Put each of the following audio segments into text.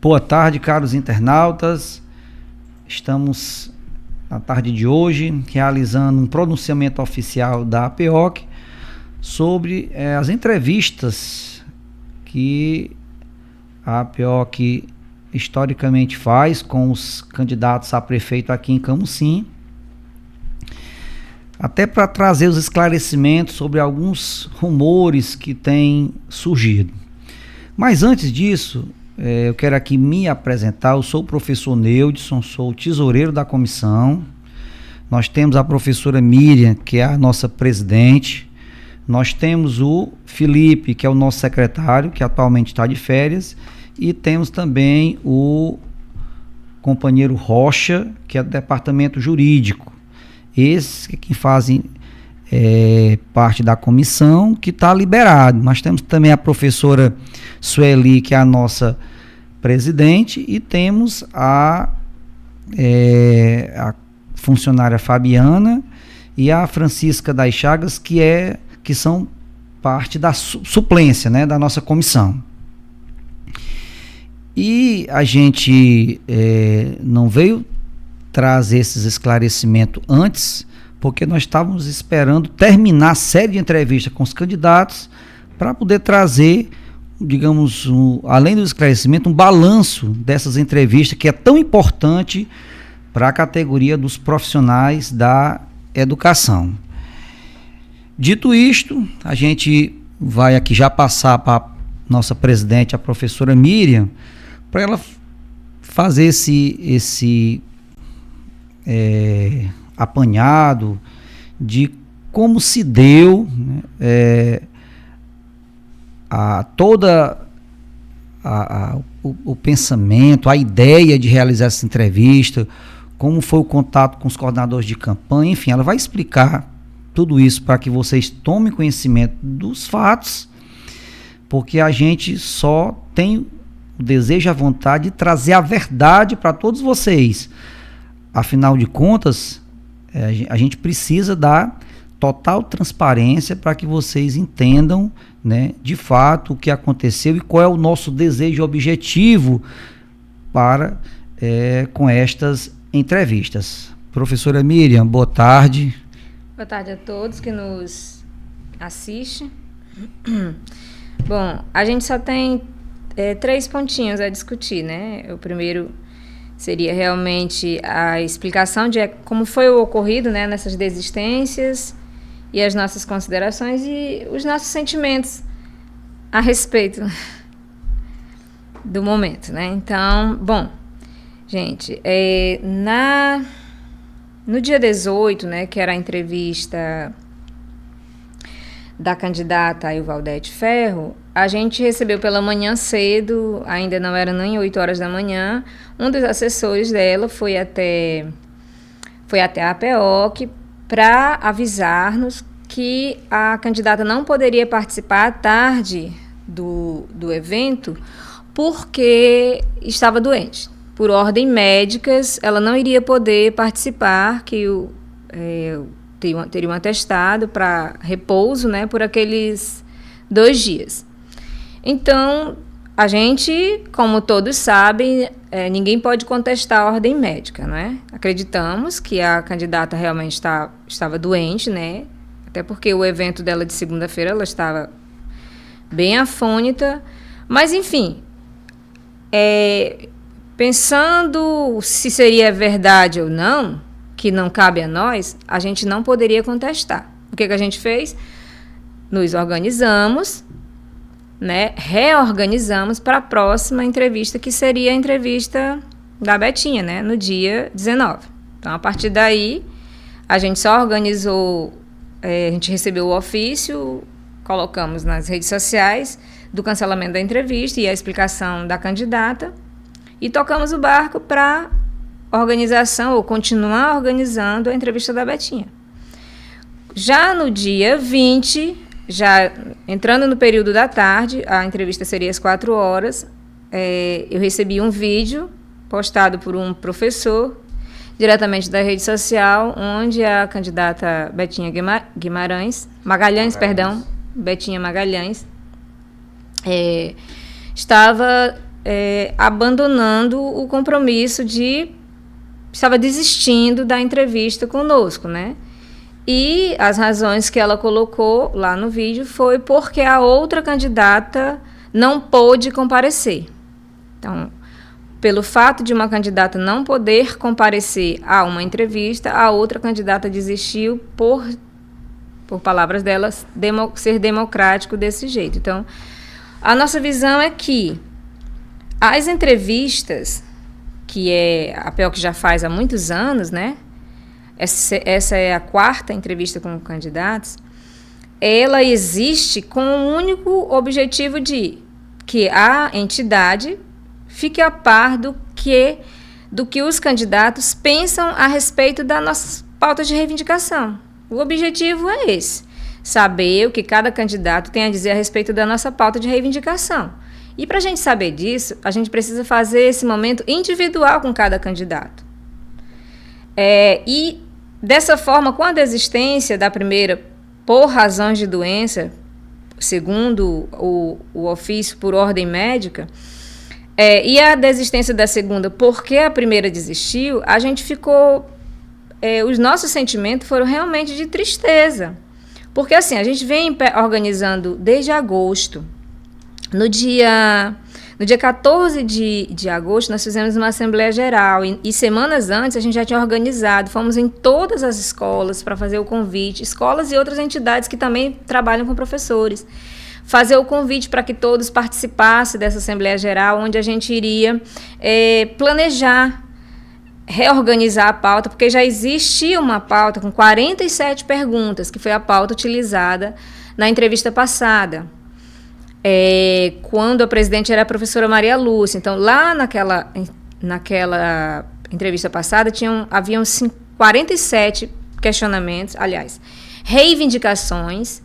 Boa tarde, caros internautas. Estamos, na tarde de hoje, realizando um pronunciamento oficial da APEOC sobre as entrevistas que a APEOC historicamente faz com os candidatos a prefeito aqui em Camusim, até para trazer os esclarecimentos sobre alguns rumores que têm surgido. Mas antes disso, eu quero aqui me apresentar. Eu sou o professor Neudson, sou o tesoureiro da comissão. Nós temos a professora Miriam, que é a nossa presidente. Nós temos o Felipe, que é o nosso secretário, que atualmente está de férias. E temos também o companheiro Rocha, que é do departamento jurídico. Esses que fazem parte da comissão, que está liberado. Mas temos também a professora Sueli, que é a nossa presidente, e temos a funcionária Fabiana e a Francisca das Chagas, que são parte da suplência, né, da nossa comissão. E a gente não veio trazer esses esclarecimentos antes, porque nós estávamos esperando terminar a série de entrevistas com os candidatos para poder trazer, digamos, além do esclarecimento, um balanço dessas entrevistas, que é tão importante para a categoria dos profissionais da educação. Dito isto, a gente vai aqui já passar para a nossa presidente, a professora Miriam, para ela fazer esse apanhado de como se deu, né, o pensamento, a ideia de realizar essa entrevista, como foi o contato com os coordenadores de campanha, enfim, ela vai explicar tudo isso para que vocês tomem conhecimento dos fatos, porque a gente só tem o desejo e a vontade de trazer a verdade para todos vocês. Afinal de contas, a gente precisa dar total transparência para que vocês entendam, né, de fato o que aconteceu e qual é o nosso desejo objetivo com estas entrevistas. Professora Miriam, boa tarde. Boa tarde a todos que nos assistem. Bom, a gente só tem 3 pontinhos a discutir, né? O primeiro seria realmente a explicação de como foi o ocorrido, né, nessas desistências, e as nossas considerações e os nossos sentimentos a respeito do momento, né? Então, bom, gente, no dia 18, né, que era a entrevista da candidata Ivaldete Ferro, a gente recebeu pela manhã cedo, ainda não era nem 8 horas da manhã, um dos assessores dela foi até a APEOC para avisar-nos que a candidata não poderia participar à tarde do evento porque estava doente. Por ordem médicas, ela não iria poder participar, que teria um atestado para repouso, né, por aqueles 2 dias. Então, a gente, como todos sabem, ninguém pode contestar a ordem médica, né? Acreditamos que a candidata realmente estava doente, né? Até porque o evento dela de segunda-feira, ela estava bem afônica. Mas, enfim, pensando se seria verdade ou não, que não cabe a nós, a gente não poderia contestar. O que a gente fez? Nos organizamos, né, reorganizamos para a próxima entrevista, que seria a entrevista da Betinha, né, no dia 19. Então, a partir daí, a gente só organizou, a gente recebeu o ofício, colocamos nas redes sociais do cancelamento da entrevista e a explicação da candidata e tocamos o barco para organização ou continuar organizando a entrevista da Betinha. Já no dia 20, já entrando no período da tarde, a entrevista seria às 4 horas, eu recebi um vídeo postado por um professor, diretamente da rede social, onde a candidata Betinha Magalhães, estava abandonando o compromisso estava desistindo da entrevista conosco, né? E as razões que ela colocou lá no vídeo foi porque a outra candidata não pôde comparecer. Então, pelo fato de uma candidata não poder comparecer a uma entrevista, a outra candidata desistiu por palavras delas, ser democrático desse jeito. Então, a nossa visão é que as entrevistas, que a PEOC já faz há muitos anos, né? Essa é a 4ª entrevista com candidatos, ela existe com o único objetivo de que a entidade fique a par do que os candidatos pensam a respeito das nossas pautas de reivindicação. O objetivo é esse, saber o que cada candidato tem a dizer a respeito da nossa pauta de reivindicação. E para a gente saber disso, a gente precisa fazer esse momento individual com cada candidato. E dessa forma, com a desistência da primeira por razões de doença, segundo o ofício por ordem médica, e a desistência da segunda porque a primeira desistiu, a gente ficou... os nossos sentimentos foram realmente de tristeza. Porque assim, a gente vem organizando desde agosto. No dia 14 de agosto, nós fizemos uma Assembleia Geral e semanas antes a gente já tinha organizado, fomos em todas as escolas para fazer o convite, escolas e outras entidades que também trabalham com professores, fazer o convite para que todos participassem dessa Assembleia Geral, onde a gente iria planejar, reorganizar a pauta, porque já existia uma pauta com 47 perguntas, que foi a pauta utilizada na entrevista passada. Quando a presidente era a professora Maria Lúcia. Então, lá naquela entrevista passada, haviam 47 questionamentos, aliás, reivindicações,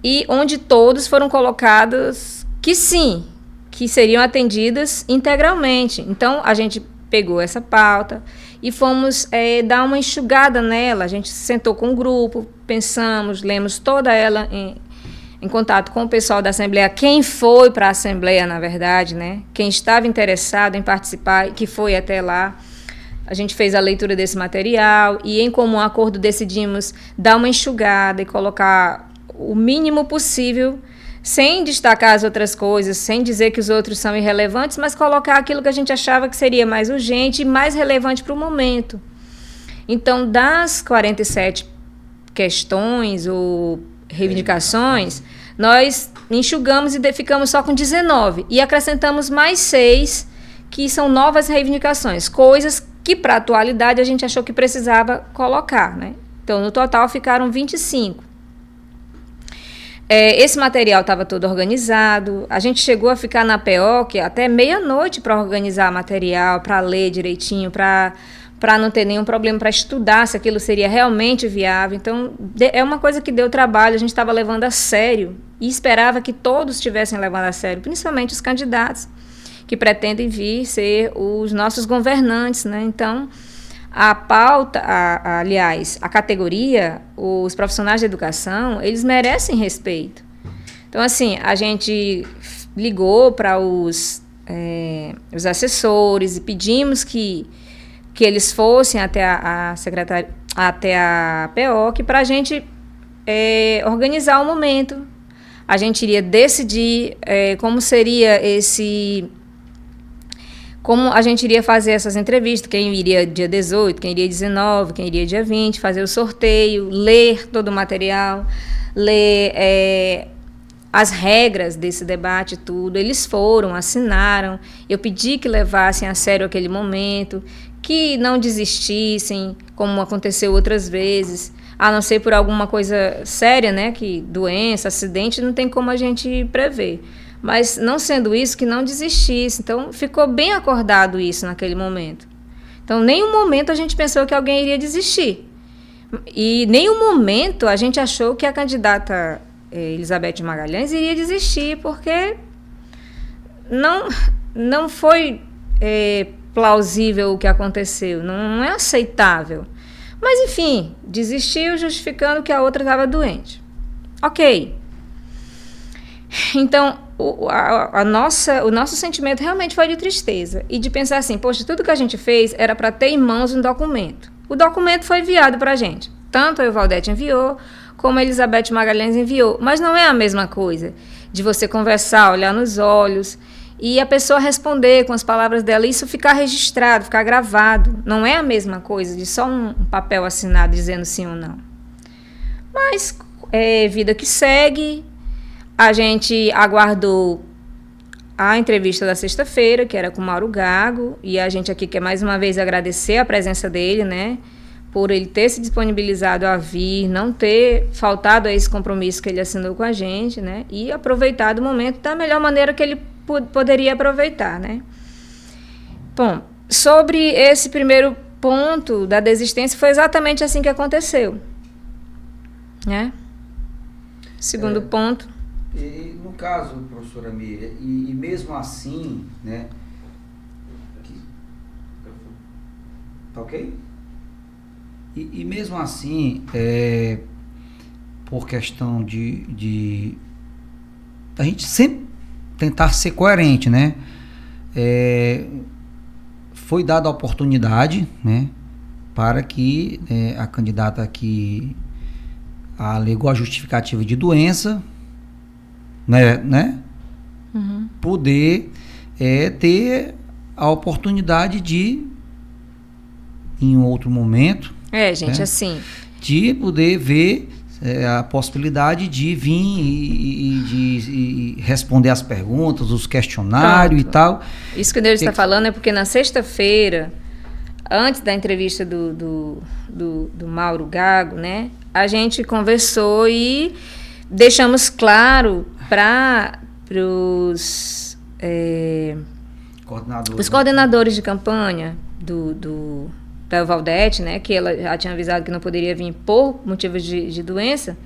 e onde todos foram colocados que sim, que seriam atendidas integralmente. Então, a gente pegou essa pauta e fomos dar uma enxugada nela. A gente sentou com o grupo, pensamos, lemos toda ela em contato com o pessoal da Assembleia, quem foi para a Assembleia, na verdade, né? Quem estava interessado em participar, que foi até lá. A gente fez a leitura desse material e, em comum acordo, decidimos dar uma enxugada e colocar o mínimo possível, sem destacar as outras coisas, sem dizer que os outros são irrelevantes, mas colocar aquilo que a gente achava que seria mais urgente e mais relevante para o momento. Então, das 47 questões ou reivindicações, nós enxugamos e ficamos só com 19 e acrescentamos mais 6 que são novas reivindicações, coisas que para a atualidade a gente achou que precisava colocar, né? Então, no total ficaram 25. Esse material estava todo organizado, a gente chegou a ficar na PEOC até meia-noite para organizar material, para ler direitinho, para não ter nenhum problema, para estudar se aquilo seria realmente viável. Então, é uma coisa que deu trabalho, a gente estava levando a sério e esperava que todos estivessem levando a sério, principalmente os candidatos que pretendem vir ser os nossos governantes, né? Então, a pauta, aliás, a categoria, os profissionais de educação, eles merecem respeito. Então, assim, a gente ligou para os assessores e pedimos que eles fossem até a secretaria, até a PEOC, para a gente organizar o momento. A gente iria decidir como seria como a gente iria fazer essas entrevistas, quem iria dia 18, quem iria 19, quem iria dia 20, fazer o sorteio, ler todo o material, ler as regras desse debate, tudo. Eles foram, assinaram, eu pedi que levassem a sério aquele momento, que não desistissem, como aconteceu outras vezes, a não ser por alguma coisa séria, né, que doença, acidente, não tem como a gente prever. Mas, não sendo isso, que não desistisse. Então, ficou bem acordado isso naquele momento. Então, nenhum momento a gente pensou que alguém iria desistir. E nenhum momento a gente achou que a candidata Elizabeth Magalhães iria desistir, porque não foi plausível o que aconteceu, não é aceitável. Mas, enfim, desistiu justificando que a outra estava doente. Ok. Então, o nosso sentimento realmente foi de tristeza e de pensar assim, poxa, tudo que a gente fez era para ter em mãos um documento. O documento foi enviado para a gente. Tanto a Euvaldete enviou, como a Elizabeth Magalhães enviou. Mas não é a mesma coisa de você conversar, olhar nos olhos e a pessoa responder com as palavras dela. Isso ficar registrado, ficar gravado. Não é a mesma coisa de só um papel assinado dizendo sim ou não. Mas é vida que segue. A gente aguardou a entrevista da sexta-feira, que era com o Mauro Gago, e a gente aqui quer mais uma vez agradecer a presença dele, né, por ele ter se disponibilizado a vir, não ter faltado a esse compromisso que ele assinou com a gente, né, e aproveitado o momento da melhor maneira que ele poderia aproveitar, né. Bom, sobre esse primeiro ponto da desistência, foi exatamente assim que aconteceu, né. Segundo ponto... E, no caso, professora Miriam, e mesmo assim, né? Aqui. Tá ok? E mesmo assim, por questão de a gente sempre tentar ser coerente, né? Foi dada a oportunidade, né? Para que a candidata que alegou a justificativa de doença, né? Uhum. Poder ter a oportunidade de, em um outro momento, gente, né? Assim, de poder ver a possibilidade de vir e responder as perguntas, os questionários. Pronto. E tal. Isso que o Deus está falando é porque na sexta-feira, antes da entrevista do Mauro Gago, né, a gente conversou e deixamos claro para os coordenadores de campanha da Euvaldete, né, que ela já tinha avisado que não poderia vir por motivos de doença.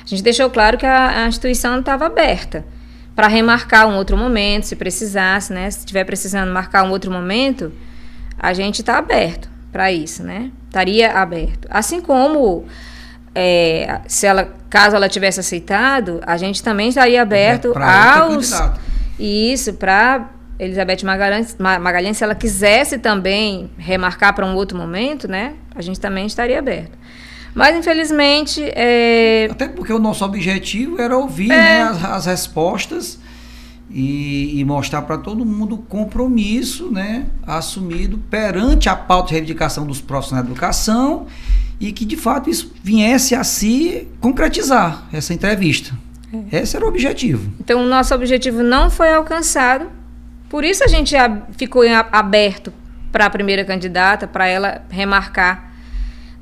A gente deixou claro que a instituição estava aberta para remarcar um outro momento, se precisasse, né, se estiver precisando marcar um outro momento, a gente está aberto para isso, né, estaria aberto. Assim como caso ela tivesse aceitado, a gente também estaria aberto para Elizabeth Magalhães, se ela quisesse também remarcar para um outro momento, né, a gente também estaria aberto. Mas, infelizmente... Até porque o nosso objetivo era ouvir, né, as respostas e mostrar para todo mundo o compromisso, né, assumido perante a pauta de reivindicação dos profissionais da educação e que, de fato, isso viesse a se concretizar, essa entrevista. Esse era o objetivo. Então, o nosso objetivo não foi alcançado, por isso a gente ficou aberto para a primeira candidata, para ela remarcar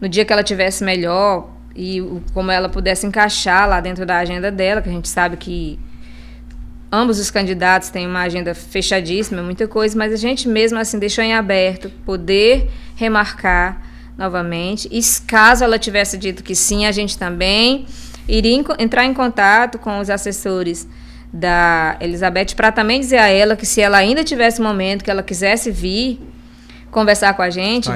no dia que ela tivesse melhor e como ela pudesse encaixar lá dentro da agenda dela, que a gente sabe que ambos os candidatos têm uma agenda fechadíssima, muita coisa, mas a gente mesmo assim deixou em aberto poder remarcar novamente, e caso ela tivesse dito que sim, a gente também iria entrar em contato com os assessores da Elizabeth para também dizer a ela que se ela ainda tivesse um momento que ela quisesse vir conversar com a gente,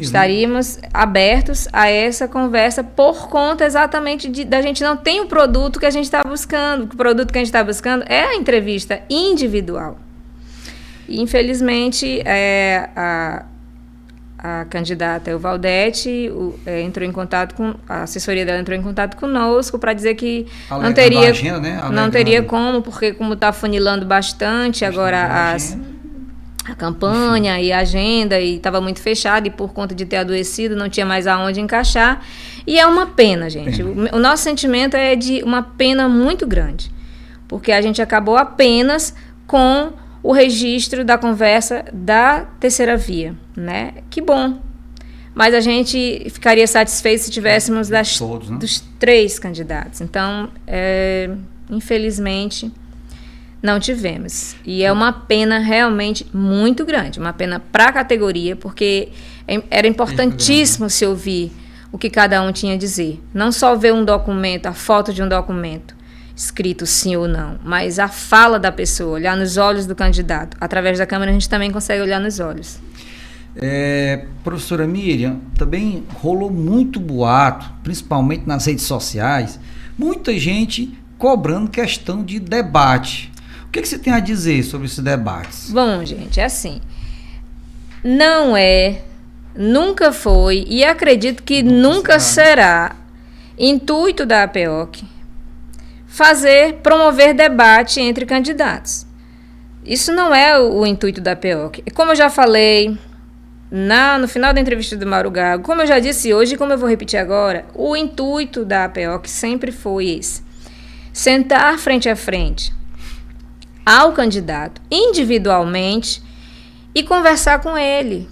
estaríamos abertos a essa conversa por conta exatamente da gente não tem o produto que a gente está buscando. O produto que a gente está buscando é a entrevista individual. E, infelizmente, a candidata Euvaldete entrou em contato a assessoria dela entrou em contato conosco para dizer que não teria, agenda, né? Não teria porque como está funilando bastante agora a campanha e a agenda, e estava muito fechado, e por conta de ter adoecido não tinha mais aonde encaixar, e é uma pena, gente. O nosso sentimento é de uma pena muito grande, porque a gente acabou apenas com o registro da conversa da terceira via, né? Que bom. Mas a gente ficaria satisfeito se tivéssemos todos, né? Dos 3 candidatos. Então, infelizmente, não tivemos. E é uma pena realmente muito grande, uma pena para a categoria, porque era importantíssimo se ouvir o que cada um tinha a dizer. Não só ver um documento, a foto de um documento, escrito sim ou não, mas a fala da pessoa, olhar nos olhos do candidato. Através da câmera a gente também consegue olhar nos olhos. Professora Miriam, também rolou muito boato, principalmente nas redes sociais, muita gente cobrando questão de debate. O que você tem a dizer sobre esses debates? Bom, gente, é assim, não é, nunca foi e acredito que nunca será intuito da APEOC promover debate entre candidatos. Isso não é o intuito da APEOC. Como eu já falei no final da entrevista do Mauro Gago, como eu já disse hoje e como eu vou repetir agora, o intuito da APEOC sempre foi esse: sentar frente a frente ao candidato individualmente e conversar com ele,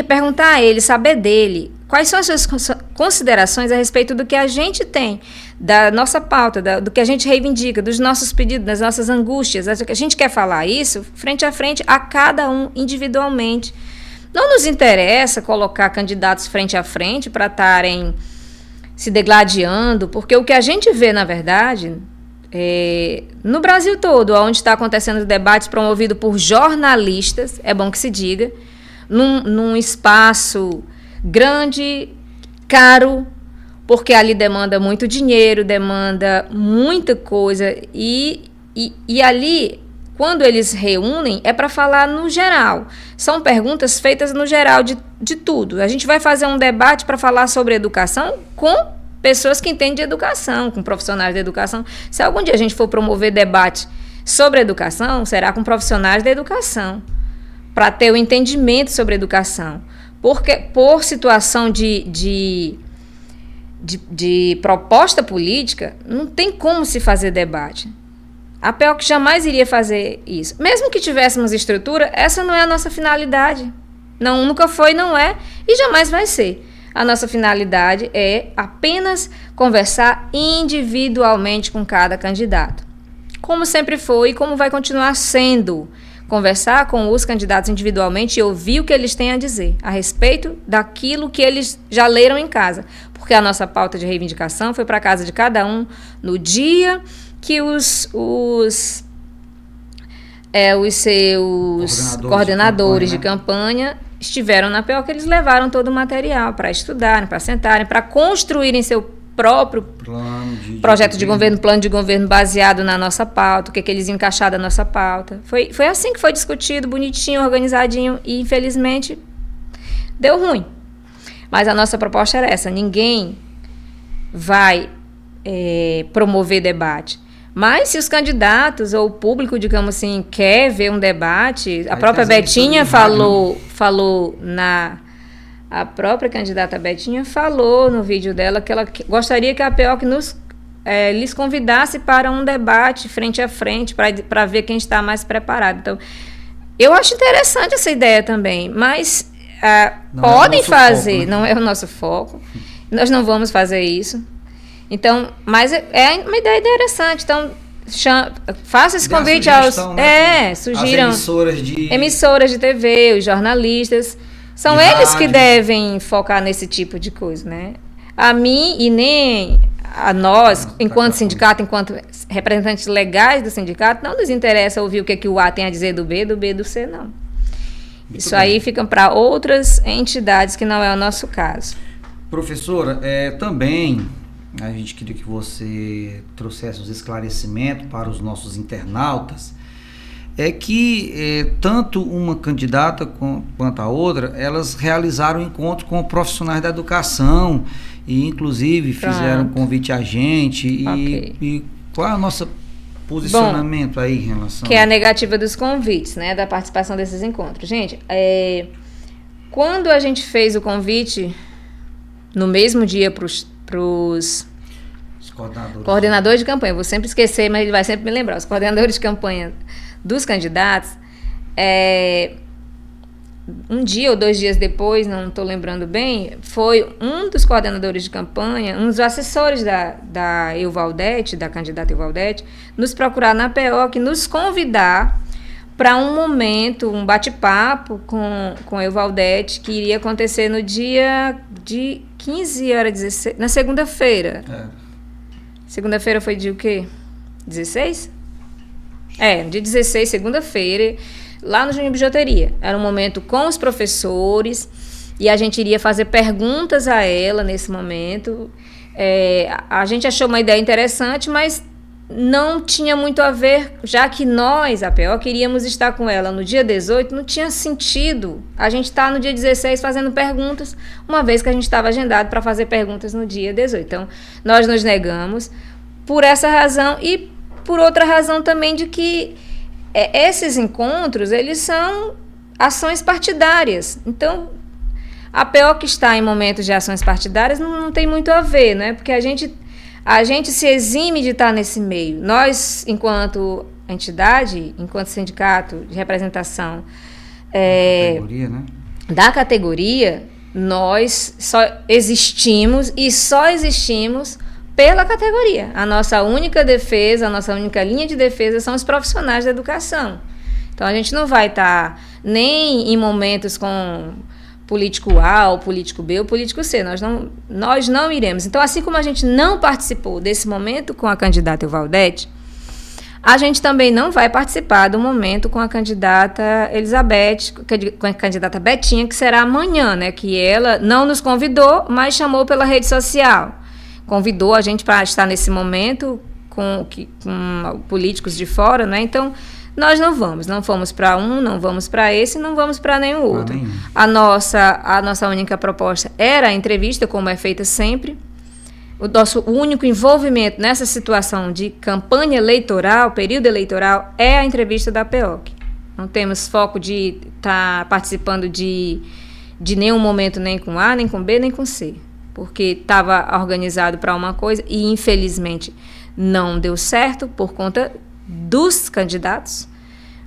perguntar a ele, saber dele, quais são as suas considerações a respeito do que a gente tem, da nossa pauta, do que a gente reivindica, dos nossos pedidos, das nossas angústias. A gente quer falar isso frente a frente a cada um individualmente. Não nos interessa colocar candidatos frente a frente para estarem se degladiando, porque o que a gente vê, na verdade, no Brasil todo, onde está acontecendo debates promovidos por jornalistas, é bom que se diga, num espaço grande, caro, porque ali demanda muito dinheiro, demanda muita coisa, e ali, quando eles reúnem, é para falar no geral. São perguntas feitas no geral de tudo. A gente vai fazer um debate para falar sobre educação com pessoas que entendem de educação, com profissionais da educação. Se algum dia a gente for promover debate sobre educação, será com profissionais da educação, para ter o entendimento sobre educação. Porque por situação de proposta política, não tem como se fazer debate. A APEOC jamais iria fazer isso. Mesmo que tivéssemos estrutura, essa não é a nossa finalidade. Não, nunca foi, não é e jamais vai ser. A nossa finalidade é apenas conversar individualmente com cada candidato. Como sempre foi e como vai continuar sendo. Conversar com os candidatos individualmente e ouvir o que eles têm a dizer a respeito daquilo que eles já leram em casa. Porque a nossa pauta de reivindicação foi para a casa de cada um no dia que os seus coordenadores de campanha estiveram na APEOC, eles levaram todo o material para estudarem, para sentarem, para construírem seu próprio projeto de governo, plano de governo baseado na nossa pauta, o que eles iam encaixar da nossa pauta. Foi assim que foi discutido, bonitinho, organizadinho, e infelizmente deu ruim. Mas a nossa proposta era essa: ninguém vai promover debate. Mas se os candidatos ou o público, digamos assim, quer ver um debate, a própria Betinha a própria candidata Betinha falou no vídeo dela que ela gostaria que a APEOC lhes convidasse para um debate frente a frente, para ver quem está mais preparado. Então, eu acho interessante essa ideia também, mas podem fazer, foco, né? Não é o nosso foco, nós não vamos fazer isso. Então, mas é uma ideia interessante. Então, faça esse convite aos... surgiram emissoras de TV, os jornalistas. São eles que devem focar nesse tipo de coisa, né? A mim e nem a nós, enquanto sindicato, enquanto representantes legais do sindicato, não nos interessa ouvir o que o A tem a dizer do B, do C, não. Isso aí fica para outras entidades, que não é o nosso caso. Professora, também... a gente queria que você trouxesse os esclarecimentos para os nossos internautas, que tanto uma candidata quanto a outra, elas realizaram encontros com profissionais da educação e inclusive fizeram convite a gente. E qual é o nosso posicionamento aí em relação... Que é a negativa dos convites, né, da participação desses encontros. Gente, quando a gente fez o convite no mesmo dia para os coordenadores de campanha, vou sempre esquecer, mas ele vai sempre me lembrar, os coordenadores de campanha dos candidatos, um dia ou 2 dias depois, não estou lembrando bem, foi um dos coordenadores de campanha, um dos assessores da Euvaldete, da candidata Euvaldete, nos procurar na APEOC, nos convidar para um momento, um bate-papo com a Euvaldete, que iria acontecer no dia de 15 horas 16, na segunda-feira. Segunda-feira foi dia o quê? 16? Dia 16, segunda-feira, lá no Júnior Bijuteria. Era um momento com os professores e a gente iria fazer perguntas a ela nesse momento. A gente achou uma ideia interessante, mas não tinha muito a ver, já que nós, a PO, queríamos estar com ela no dia 18, não tinha sentido a gente estar no dia 16 fazendo perguntas, uma vez que a gente estava agendado para fazer perguntas no dia 18. Então, nós nos negamos por essa razão e por outra razão também de que esses encontros, eles são ações partidárias. Então, a PO que está em momentos de ações partidárias não tem muito a ver, né? Porque a gente se exime de estar nesse meio. Nós, enquanto entidade, enquanto sindicato de representação categoria, né? Da categoria, nós só existimos pela categoria. A nossa única defesa, a nossa única linha de defesa são os profissionais da educação. Então, a gente não vai estar nem em momentos com político A, ou político B, ou político C. Nós não iremos. Então, assim como a gente não participou desse momento com a candidata Euvaldete, a gente também não vai participar do momento com a candidata Elizabeth, com a candidata Betinha, que será amanhã, né? Que ela não nos convidou, mas chamou pela rede social. Convidou a gente para estar nesse momento com políticos de fora, né? Então, nós não fomos para não vamos para esse, não vamos para nenhum outro. A nossa única proposta era a entrevista, como é feita sempre. O nosso único envolvimento nessa situação de campanha eleitoral, período eleitoral, é a entrevista da PEOC. Não temos foco de estar participando de nenhum momento, nem com A, nem com B, nem com C. Porque estava organizado para uma coisa e, infelizmente, não deu certo por conta dos candidatos,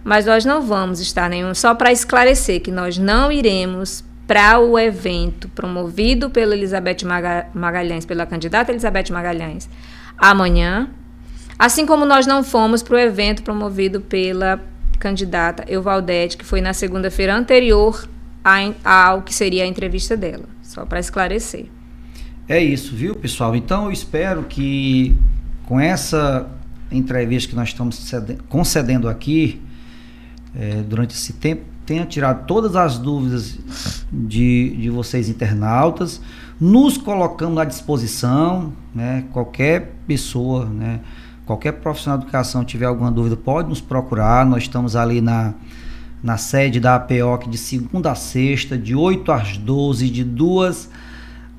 mas nós não vamos estar nenhum, só para esclarecer que nós não iremos para o evento promovido pela Elizabeth Magalhães, pela candidata Elizabeth Magalhães, amanhã, assim como nós não fomos para o evento promovido pela candidata Euvaldete, que foi na segunda-feira anterior ao que seria a entrevista dela, só para esclarecer. É isso, viu, pessoal? Então, eu espero que com essa entrevista que nós estamos concedendo aqui, durante esse tempo, tenha tirado todas as dúvidas de vocês internautas, nos colocando à disposição, né? Qualquer pessoa, né? Qualquer profissional de educação tiver alguma dúvida, pode nos procurar. Nós estamos ali na sede da APEOC de segunda a sexta, de 8 às 12, de 2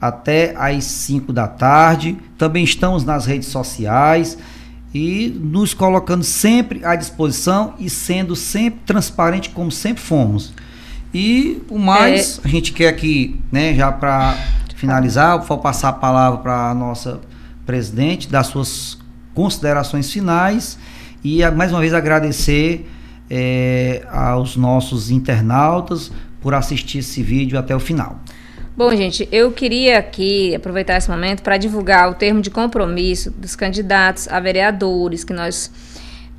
até às 5 da tarde. Também estamos nas redes sociais e nos colocando sempre à disposição e sendo sempre transparente, como sempre fomos. E o mais, a gente quer aqui, né, já para finalizar, vou passar a palavra para a nossa presidente, dar suas considerações finais e mais uma vez agradecer aos nossos internautas por assistir esse vídeo até o final. Bom, gente, eu queria aqui aproveitar esse momento para divulgar o termo de compromisso dos candidatos a vereadores, que nós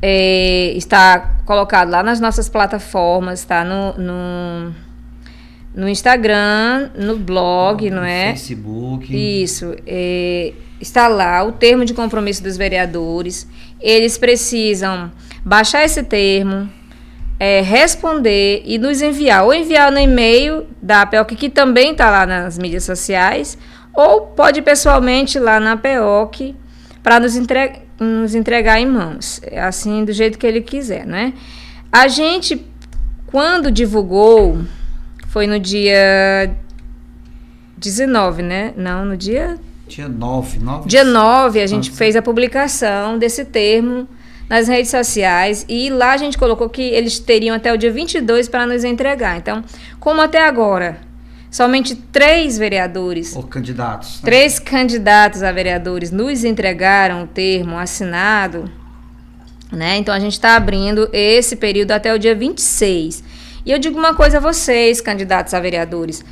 está colocado lá nas nossas plataformas, está no Instagram, no blog, não é? No Facebook. Isso, está lá o termo de compromisso dos vereadores. Eles precisam baixar esse termo, responder e nos enviar, ou enviar no e-mail da APEOC, que também está lá nas mídias sociais, ou pode ir pessoalmente lá na APEOC para nos entregar em mãos, assim, do jeito que ele quiser, né? A gente, quando divulgou, foi no dia 19, né? Não, no dia... Dia 9. Dia 9, a gente fez a publicação desse termo nas redes sociais, e lá a gente colocou que eles teriam até o dia 22 para nos entregar. Então, como até agora, somente 3 vereadores... Ou candidatos. 3 candidatos a vereadores nos entregaram o termo assinado, né? Então, a gente está abrindo esse período até o dia 26. E eu digo uma coisa a vocês, candidatos a vereadores.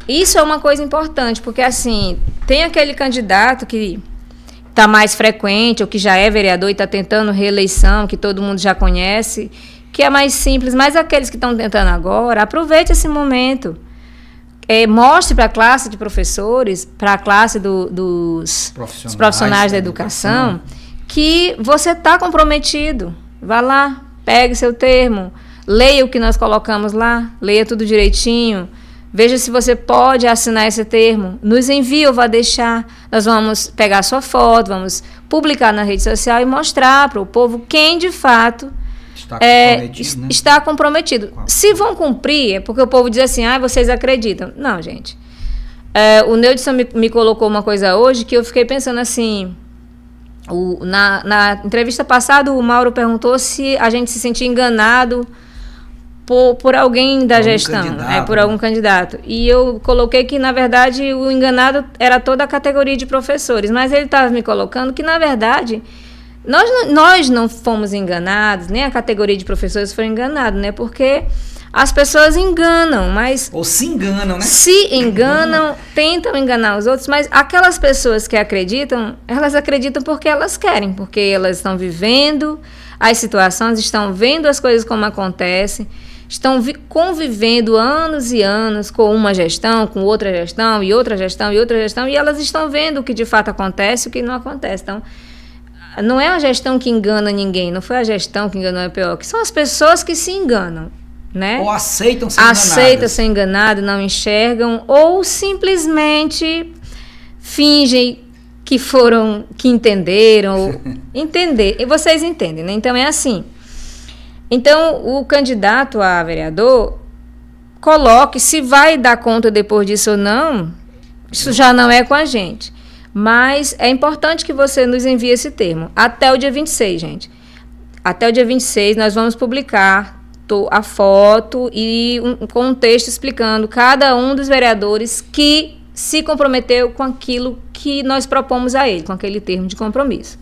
Isso é uma coisa importante, porque, assim, tem aquele candidato que está mais frequente, ou que já é vereador e está tentando reeleição, que todo mundo já conhece, que é mais simples, mas aqueles que estão tentando agora, aproveite esse momento. Mostre para a classe de professores, para a classe dos profissionais da educação, que você está comprometido. Vá lá, pegue seu termo, leia o que nós colocamos lá, leia tudo direitinho, veja se você pode assinar esse termo, nos envie ou vá deixar, nós vamos pegar a sua foto, vamos publicar na rede social e mostrar para o povo quem de fato está comprometido. Se vão cumprir, é porque o povo diz assim, vocês acreditam. Não, gente. O Neudson me colocou uma coisa hoje que eu fiquei pensando assim, na entrevista passada o Mauro perguntou se a gente se sentia enganado por alguém da gestão, por algum candidato. E eu coloquei que, na verdade, o enganado era toda a categoria de professores, mas ele estava me colocando que, na verdade, nós não fomos enganados, nem a categoria de professores foi enganada, né? Porque as pessoas enganam, mas... Ou se enganam, né? Se enganam, tentam enganar os outros, mas aquelas pessoas que acreditam, elas acreditam porque elas querem, porque elas estão vivendo as situações, estão vendo as coisas como acontecem, estão convivendo anos e anos com uma gestão, com outra gestão, e outra gestão, e outra gestão, e elas estão vendo o que de fato acontece e o que não acontece. Então, não é a gestão que engana ninguém, não foi a gestão que enganou a EPEOC, são as pessoas que se enganam, né? Ou aceitam ser enganadas. Aceitam ser enganadas, não enxergam, ou simplesmente fingem que entenderam, e vocês entendem, né? Então é assim. Então, o candidato a vereador coloque se vai dar conta depois disso ou não, isso já não é com a gente. Mas é importante que você nos envie esse termo. Até o dia 26, gente. Até o dia 26 nós vamos publicar a foto e com um texto explicando cada um dos vereadores que se comprometeu com aquilo que nós propomos a ele, com aquele termo de compromisso.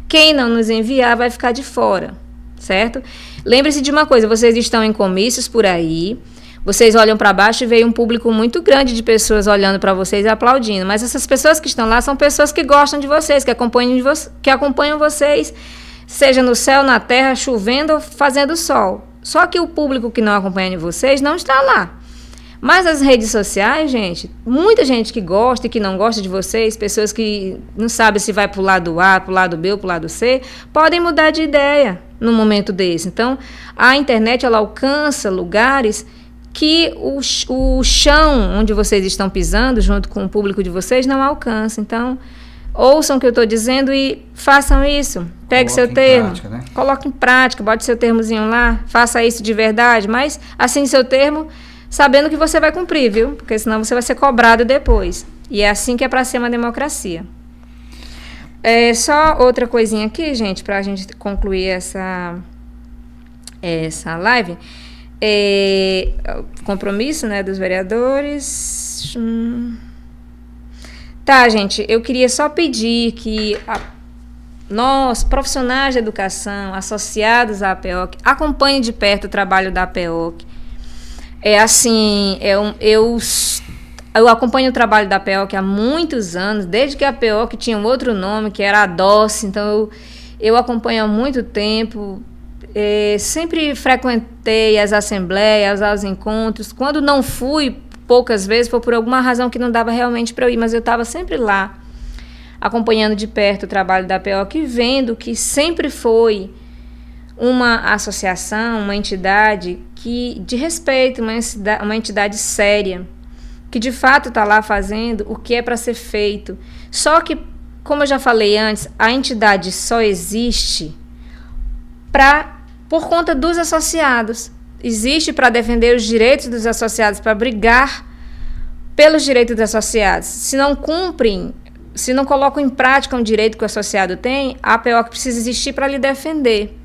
Quem não nos enviar vai ficar de fora, certo? Lembre-se de uma coisa, vocês estão em comícios por aí, vocês olham para baixo e veem um público muito grande de pessoas olhando para vocês e aplaudindo, mas essas pessoas que estão lá são pessoas que gostam de vocês, que acompanham vocês, seja no céu, na terra, chovendo ou fazendo sol. Só que o público que não acompanha vocês não está lá. Mas as redes sociais, gente, muita gente que gosta e que não gosta de vocês, pessoas que não sabem se vai para o lado A, para o lado B ou para o lado C, podem mudar de ideia num momento desse. Então, a internet ela alcança lugares que o chão onde vocês estão pisando, junto com o público de vocês, não alcança. Então, ouçam o que eu estou dizendo e façam isso. Pegue seu termo, prática, né? Coloque em prática, bote seu termozinho lá, faça isso de verdade, mas assine seu termo sabendo que você vai cumprir, viu? Porque senão você vai ser cobrado depois. E é assim que é para ser uma democracia. Só outra coisinha aqui, gente, para a gente concluir essa live. Compromisso, né, dos vereadores. Tá, gente, eu queria só pedir que nós, profissionais da educação, associados à APEOC, acompanhem de perto o trabalho da APEOC. Eu acompanho o trabalho da APEOC há muitos anos, desde que a APEOC tinha um outro nome, que era a DOS, então eu acompanho há muito tempo, sempre frequentei as assembleias, os encontros, quando não fui, poucas vezes, foi por alguma razão que não dava realmente para eu ir, mas eu estava sempre lá, acompanhando de perto o trabalho da APEOC e vendo que sempre foi uma associação, uma entidade de respeito, uma entidade séria, que de fato está lá fazendo o que é para ser feito. Só que, como eu já falei antes, a entidade só existe por conta dos associados. Existe para defender os direitos dos associados, para brigar pelos direitos dos associados. Se não cumprem, se não colocam em prática um direito que o associado tem, a APEOC precisa existir para lhe defender.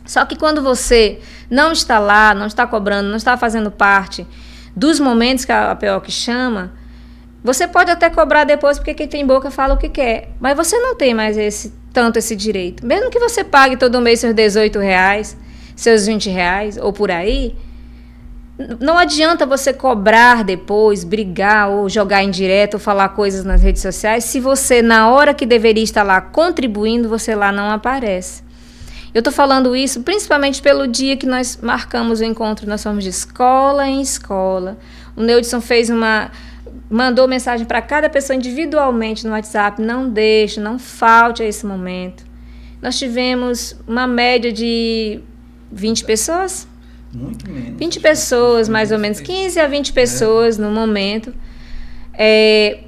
Só que quando você não está lá, não está cobrando, não está fazendo parte dos momentos que a APEOC chama, você pode até cobrar depois, porque quem tem boca fala o que quer, mas você não tem mais tanto esse direito. Mesmo que você pague todo mês seus R$18, seus R$20 ou por aí, não adianta você cobrar depois, brigar ou jogar indireta ou falar coisas nas redes sociais, se você, na hora que deveria estar lá contribuindo, você lá não aparece. Eu estou falando isso principalmente pelo dia que nós marcamos o encontro, nós fomos de escola em escola. O Neudson mandou mensagem para cada pessoa individualmente no WhatsApp, não falte a esse momento. Nós tivemos uma média de 20 pessoas? Muito menos. 20 pessoas, mais ou menos, 15 a 20 pessoas no momento.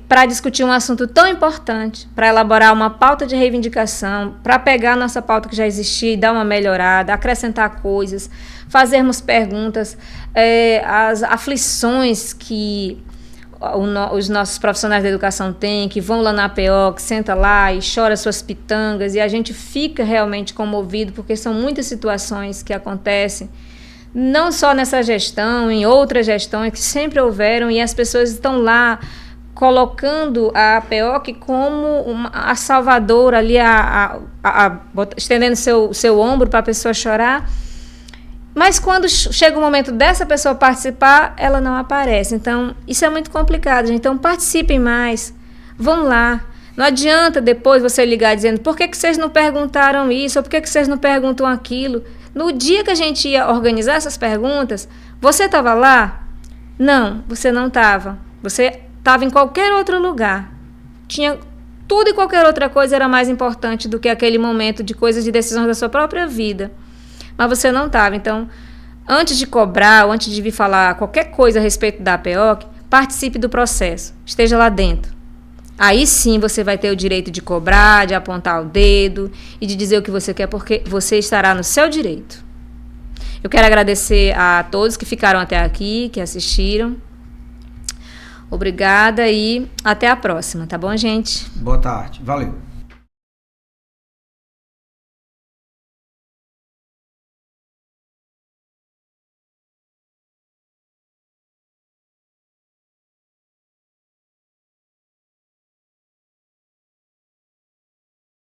para discutir um assunto tão importante, para elaborar uma pauta de reivindicação, para pegar a nossa pauta que já existia e dar uma melhorada, acrescentar coisas, fazermos perguntas, as aflições que os nossos profissionais da educação têm, que vão lá na APO, que senta lá e chora suas pitangas, e a gente fica realmente comovido, porque são muitas situações que acontecem, não só nessa gestão, em outras gestões que sempre houveram, e as pessoas estão lá colocando a APOC como a salvadora ali, estendendo seu ombro para a pessoa chorar. Mas quando chega o momento dessa pessoa participar, ela não aparece. Então, isso é muito complicado, gente. Então, participem mais. Vão lá. Não adianta depois você ligar dizendo por que vocês não perguntaram isso, ou por que vocês não perguntam aquilo. No dia que a gente ia organizar essas perguntas, você estava lá? Não, você não estava. Você estava em qualquer outro lugar. Tinha tudo e qualquer outra coisa era mais importante do que aquele momento de coisas de decisões da sua própria vida. Mas você não estava. Então, antes de cobrar ou antes de vir falar qualquer coisa a respeito da APOC, participe do processo. Esteja lá dentro. Aí sim você vai ter o direito de cobrar, de apontar o dedo e de dizer o que você quer, porque você estará no seu direito. Eu quero agradecer a todos que ficaram até aqui, que assistiram. Obrigada e até a próxima, tá bom, gente? Boa tarde. Valeu.